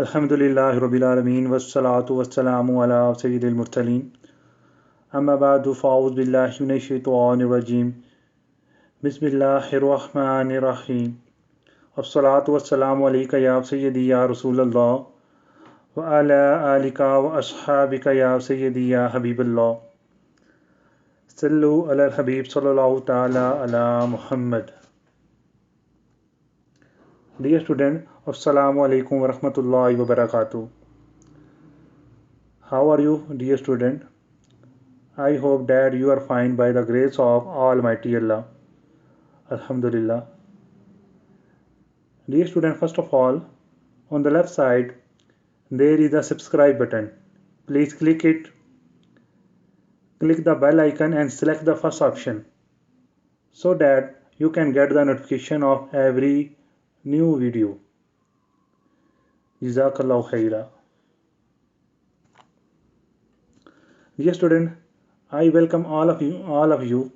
अल्हम्दुलिल्लाहि रब्बिल आलमीन वस्सलातु वस्सलामु अला सय्यिदिल मुरसलीन अम्मा बअदु फ़अऊज़ु बिल्लाहि मिनश शैतानिर रजीम बिस्मिल्लाहिर रहमानिर रहीम अस्सलातु वस्सलामु अलैका या सय्यदी या रसूलल्लाह व अला आलिका व अस्हाबिका या सय्यदी या हबीबल्लाह सल्लु अलल हबीब सल्लल्लाहु तआला अला Muhammad. Dear student, Assalamu alaikum wa rahmatullahi wa barakatuh. How are you, dear student? I hope that you are fine by the grace of Almighty Allah. Alhamdulillah. Dear student, first of all, on the left side, there is a subscribe button. Please click it. Click the bell icon and select the first option so that you can get the notification of every new video. Jazakallahu khaira. Dear student, I welcome all of you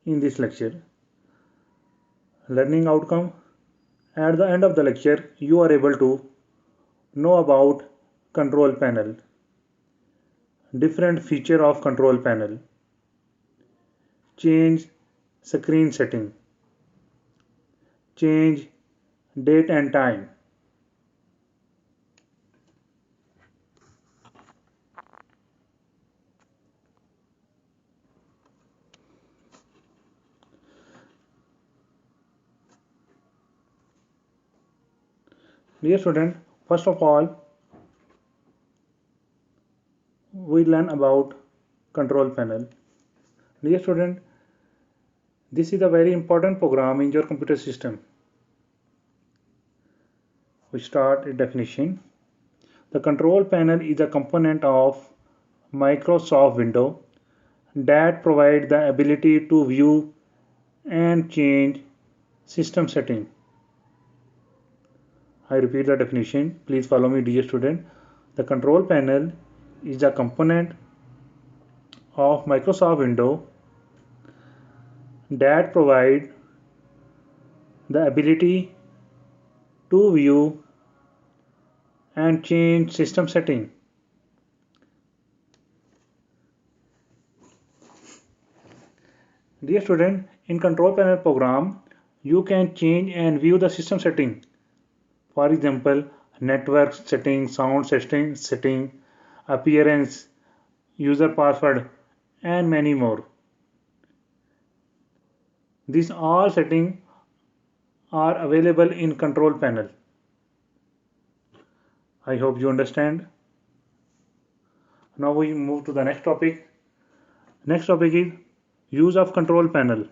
in this lecture. Learning outcome. At the end of the lecture, you are able to know about control panel, different feature of control panel, change screen setting, change date and time, dear student, first of all, we learn about control panel. Dear student, this is a very important program in your computer system. We start a definition. The control panel is a component of Microsoft Windows that provide the ability to view and change system setting. I repeat the definition. Please follow me, dear student. The control panel is a component of Microsoft Windows that provide the ability to view and change system setting. Dear student, in control panel program, you can change and view the system setting. For example, network setting, sound setting, appearance, user password, and many more. These all settings are available in control panel. I hope you understand. Now we move to the next topic. Next topic is use of control panel.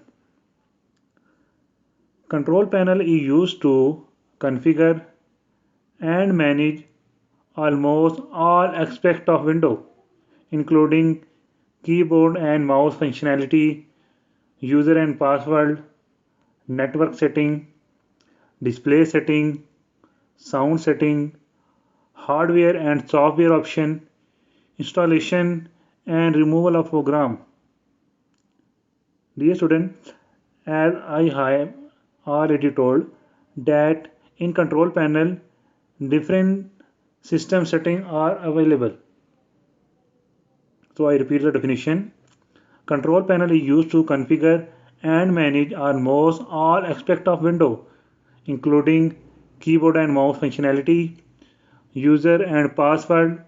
Control panel is used to configure and manage almost all aspects of Windows, including keyboard and mouse functionality, user and password, network setting, display setting, sound setting, hardware and software option, installation and removal of program. Dear student, as I have already told that in control panel different system settings are available. So I repeat the definition. Control panel is used to configure and manage almost all aspects of Windows, including keyboard and mouse functionality, user and password,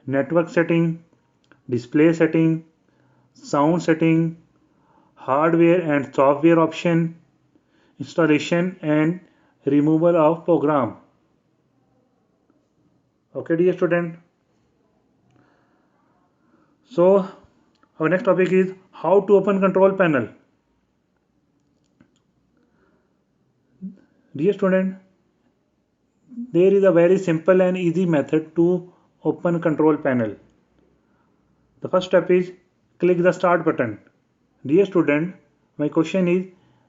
network setting, display setting, sound setting, hardware and software option, installation and removal of program. Okay, dear student. So our next topic is how to open control panel. Dear student, there is a very simple and easy method to open control panel. The first step is click the start button. Dear student, my question is,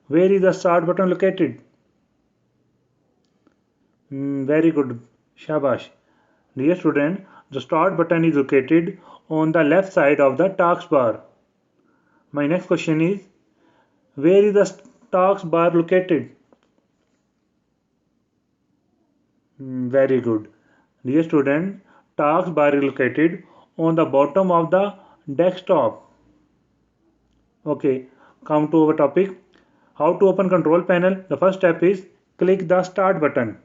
where is the start button located? Very good, shabash. Dear student, the start button is located on the left side of the taskbar. My next question is, where is the taskbar located? Very good. Dear student, taskbar is located on the bottom of the desktop. Okay, come to our topic. How to open control panel? The first step is click the start button.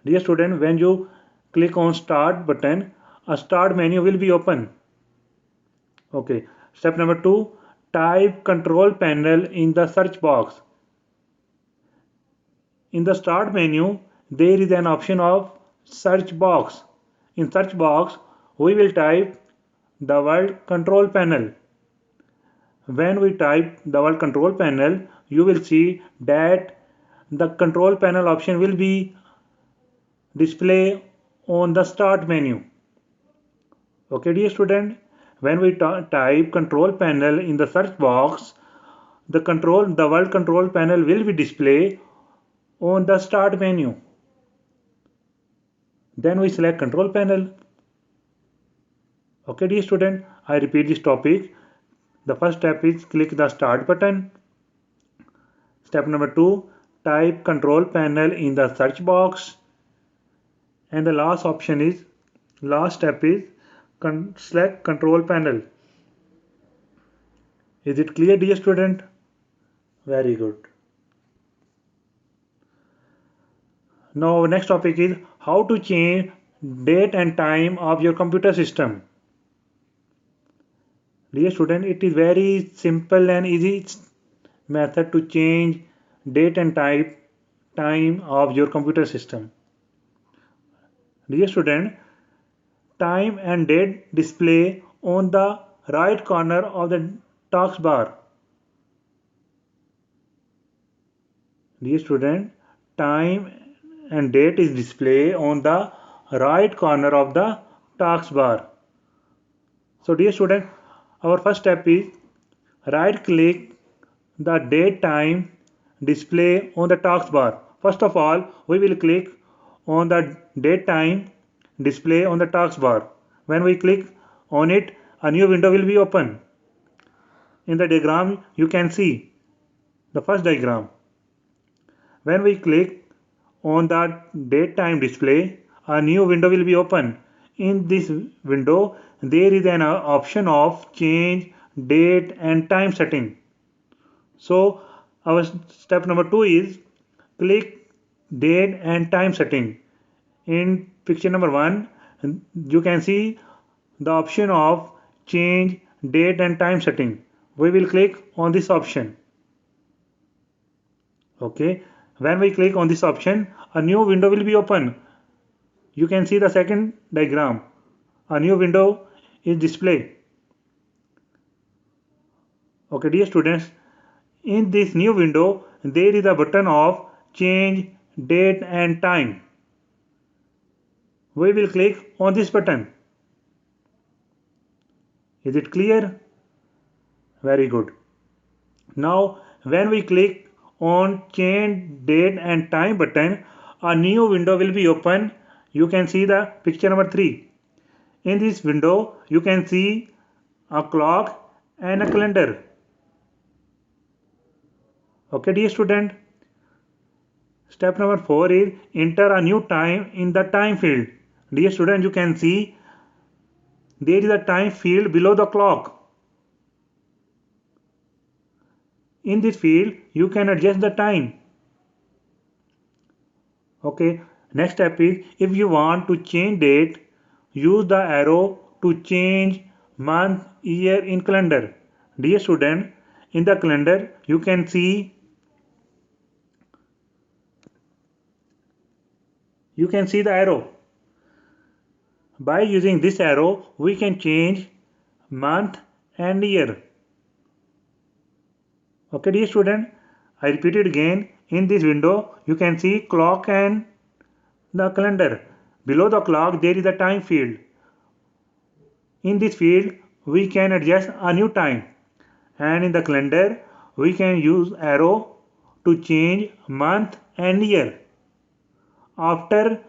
Dear student, when you click on start button, a start menu will be open. Okay, step number 2, type control panel in the search box. In the start menu, there is an option of search box. In search box, we will type the word control panel. When we type the word control panel, you will see that the control panel option will be display on the start menu. Okay, dear student, when we type control panel in the search box, the word control panel will be display on the start menu. Then we select control panel. Okay, dear student, I repeat this topic. The first step is click the start button. Step number 2, type control panel in the search box. And the last step is select control panel. Is it clear, dear student? Very good. Now next topic is how to change date and time of your computer system. Dear student, it is very simple and easy method to change date and time of your computer system. Dear student, time and date display on the right corner of the taskbar. Dear student, time and date is displayed on the right corner of the taskbar. So dear student, our first step is right click the date time display on the taskbar. First of all, we will click on the date time display on the taskbar. When we click on it, a new window will be open. In the diagram, you can see the first diagram. When we click on the date time display, a new window will be open. In this window, there is an option of change date and time setting. So our step number 2 is click date and time setting. In picture number 1, you can see the option of change date and time setting. We will click on this option. Okay, when we click on this option, a new window will be open. You can see the second diagram. A new window is displayed. Okay, dear students, in this new window, there is a button of change date and time. We will click on this button. Is it clear? Very good. Now, when we click on change date and time button, a new window will be open. You can see the picture number 3. In this window, you can see a clock and a calendar. Okay, dear student. Step number 4 is enter a new time in the time field. Dear student, you can see there is a time field below the clock. In this field, you can adjust the time. Okay, next step is if you want to change date, use the arrow to change month, year in calendar. Dear student, in the calendar, you can see the arrow. By using this arrow, we can change month and year. Okay, dear student, I repeat it again. In this window, you can see clock and the calendar. Below the clock, there is a time field. In this field, we can adjust a new time. And in the calendar, we can use arrow to change month and year. After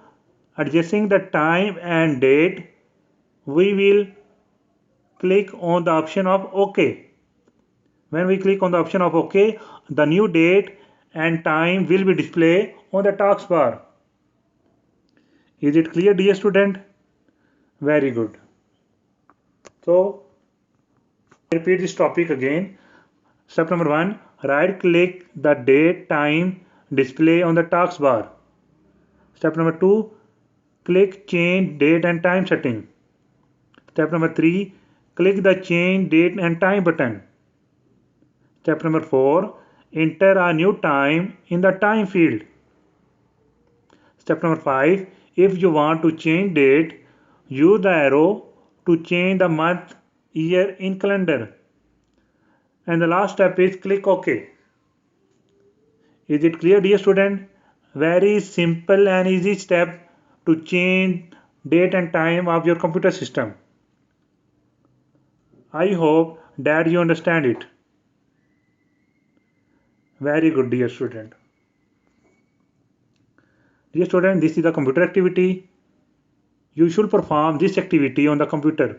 adjusting the time and date, we will click on the option of OK. When we click on the option of OK, the new date and time will be displayed on the taskbar. Is it clear, dear student? Very good. So, repeat this topic again. Step number 1, right click the date time display on the taskbar. Step number 2, click change date and time setting. Step number 3, click the change date and time button. Step number 4, enter a new time in the time field. Step number 5, if you want to change date, use the arrow to change the month, year in calendar. And the last step is click OK. Is it clear, dear student? Very simple and easy step to change date and time of your computer system. I hope that you understand it. Very good, dear student. Dear student, this is a computer activity. You should perform this activity on the computer.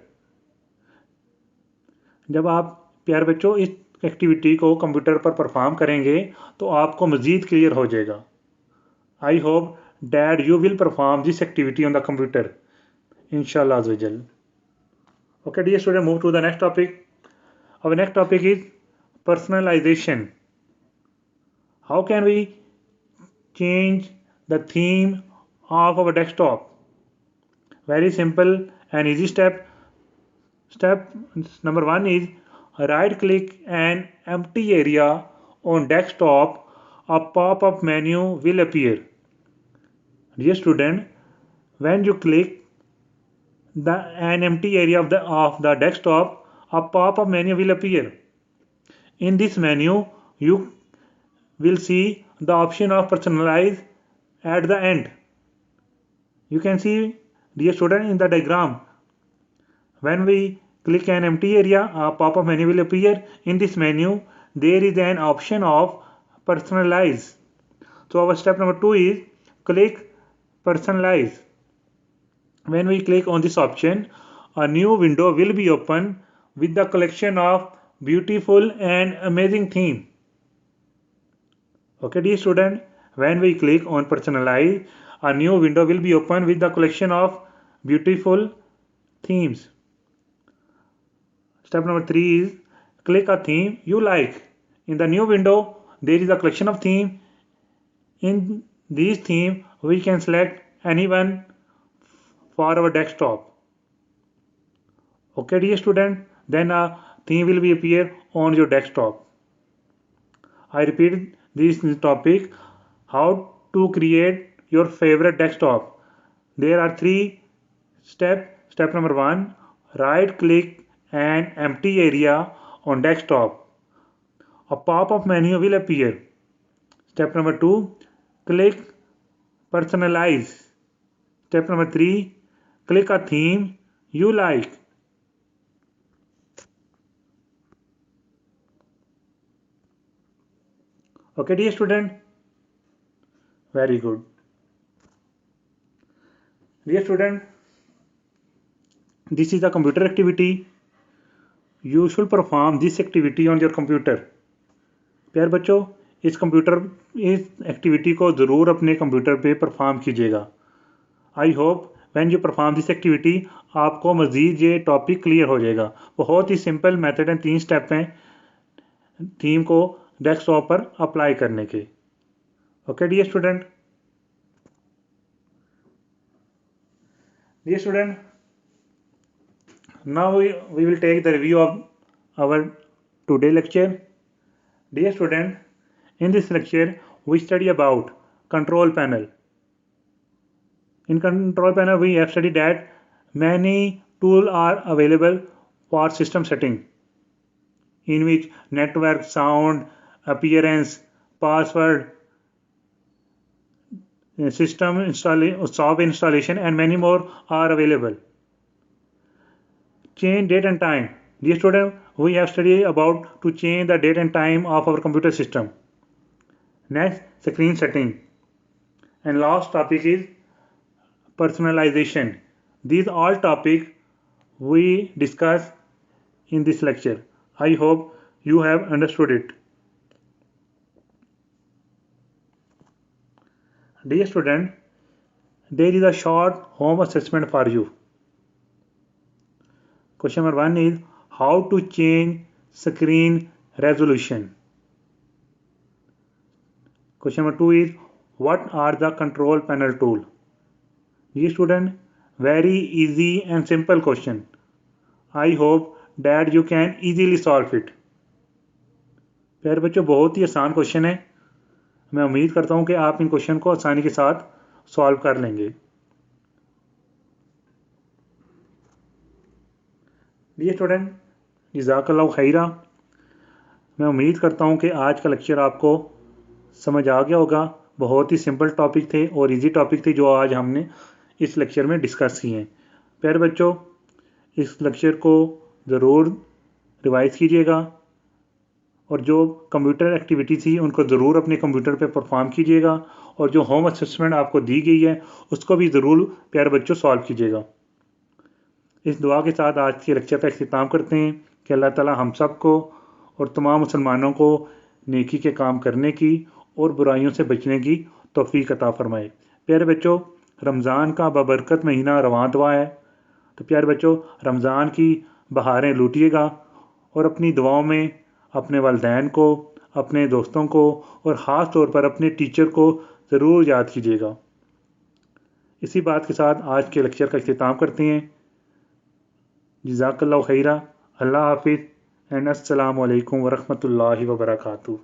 जब आप प्यारे बच्चों इस activity को computer पर perform करेंगे तो आपको मज़ीद क्लियर हो जाएगा. I hope that you will perform this activity on the computer. Inshallah Azawajal. Okay, dear student, move to the next topic. Our next topic is personalization. How can we change the theme of our desktop? Very simple and easy step. Step number 1 is right click an empty area on desktop. A pop-up menu will appear. Dear student, when you click an empty area of the desktop, a pop-up menu will appear. In this menu, you will see the option of personalize at the end. You can see, dear student, in the diagram. When we click an empty area, a pop-up menu will appear. In this menu, there is an option of personalize. So our step number 2 is click personalize. When we click on this option, a new window will be open with the collection of beautiful and amazing theme. Okay, dear student, when we click on personalize, a new window will be open with the collection of beautiful themes. Step number 3 is click a theme you like. In the new window, there is a collection of themes. In these themes, we can select anyone for our desktop. Okay, dear student, then a theme will be appear on your desktop. I repeat this topic, how to create your favorite desktop. There are 3 steps. Step number 1, right click an empty area on desktop. A pop-up menu will appear. Step number 2, click personalize. Step number 3, click a theme you like. Okay, dear student? Very good. Dear student, this is a computer activity. You should perform this activity on your computer. प्यारे बच्चों, इस activity को ज़रूर अपने computer पे perform कीजिएगा. I hope when you perform this activity आपको मज़ीद ये टॉपिक क्लियर हो जाएगा. बहुत ही सिंपल मेथड एंड 3 स्टेप हैं थीम को डेस्कटॉप पर अप्लाई करने के. Okay dear student. Dear student, now we will take the review of our today lecture. Dear student, in this lecture we study about control panel. In control panel we have studied that many tools are available for system setting, in which network, sound, appearance, password, system software installation and many more are available. Change date and time. Dear student, we have studied about to change the date and time of our computer system. Next, screen setting. And last topic is personalization. These all topics we discuss in this lecture. I hope you have understood it. Dear student, there is a short home assessment for you. Question number 1 is how to change screen resolution. Question number 2 is what are the control panel tool. Dear student, very easy and simple question. I hope that you can easily solve it. प्यारे बच्चों, बहुत ही आसान question है। मैं उम्मीद करता हूं कि आप इन क्वेश्चन को आसानी के साथ सॉल्व कर लेंगे। डियर स्टूडेंट, जज़ाकल्लाहु खैरा। मैं उम्मीद करता हूं कि आज का लेक्चर आपको समझ आ गया होगा। बहुत ही सिंपल टॉपिक थे और इजी टॉपिक थे जो आज हमने इस लेक्चर में डिस्कस किए हैं। प्यारे बच्चों, इस लेक्चर को ज़रूर रिवाइज कीजिएगा और जो कंप्यूटर एक्टिविटी थी उनको ज़रूर अपने कंप्यूटर पे परफॉर्म कीजिएगा और जो होम असेसमेंट आपको दी गई है उसको भी ज़रूर प्यारे बच्चों सॉल्व कीजिएगा। इस दुआ के साथ आज के लेक्चर का इख्तिताम करते हैं कि अल्लाह ताला हम सब को और तमाम मुसलमानों को नेकी के काम करने की और बुराइयों से बचने की तौफीक अता फरमाए। प्यारे बच्चों, रमज़ान का बबरकत महीना रवां दुआ है, तो प्यारे बच्चों रमज़ान की बहारें लूटिएगा और अपनी दुआओं में अपने वालिदैन को, अपने दोस्तों को और ख़ास तौर पर अपने टीचर को ज़रूर याद कीजिएगा। इसी बात के साथ आज के लेक्चर का इख्तिताम करते हैं। जज़ाकल्लाहु खैरा। अल्लाह हाफिज़ एंड अस्सलामु अलैकुम वरहमतुल्लाहि वबरकातुहू।